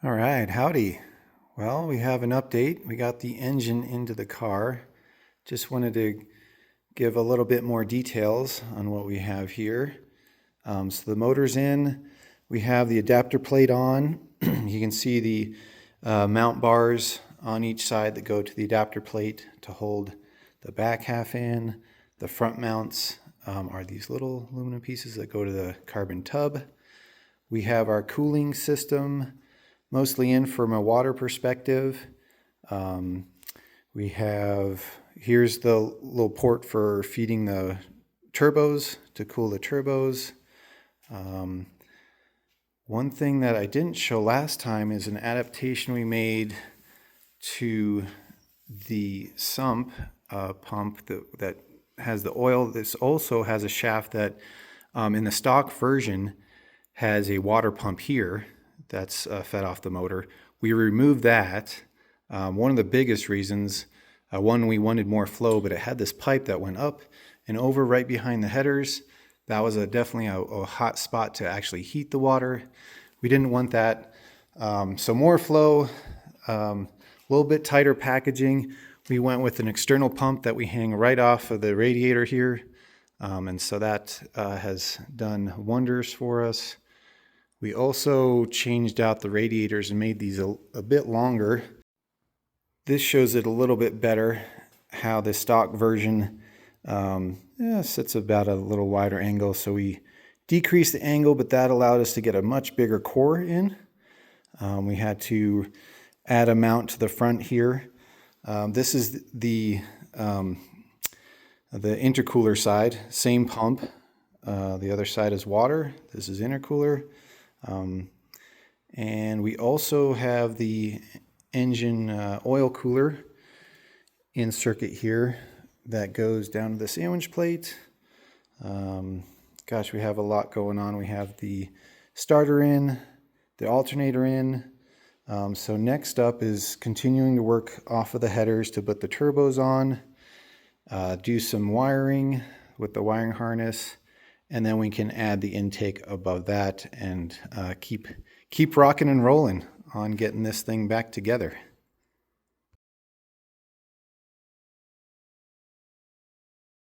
All right, howdy. Well, we have an update. We got the engine into the car. Just wanted to give a little bit more details on what we have here. So the motor's in. We have the adapter plate on. You can see the mount bars on each side that go to the adapter plate to hold the back half in. The front mounts are these little aluminum pieces that go to the carbon tub. We have our cooling system mostly in from a water perspective. Here's the little port for feeding the turbos to cool the turbos. One thing that I didn't show last time is an adaptation we made to the sump pump that has the oil. This also has a shaft that in the stock version has a water pump here that's fed off the motor. We removed that. One of the biggest reasons, we wanted more flow, but it had this pipe that went up and over right behind the headers. That was definitely a hot spot to actually heat the water. We didn't want that. So more flow, a little bit tighter packaging. We went with an external pump that we hang right off of the radiator here. And so that has done wonders for us. We also changed out the radiators and made these a bit longer. This shows it a little bit better, how the stock version sits about a little wider angle. So we decreased the angle, but that allowed us to get a much bigger core in. We had to add a mount to the front here. This is the intercooler side, same pump. The other side is water. This is intercooler. And we also have the engine oil cooler in circuit here that goes down to the sandwich plate. Gosh, we have a lot going on. We have the starter in, the alternator in. So next up is continuing to work off of the headers to put the turbos on, do some wiring with the wiring harness, and then we can add the intake above that and keep rocking and rolling on getting this thing back together.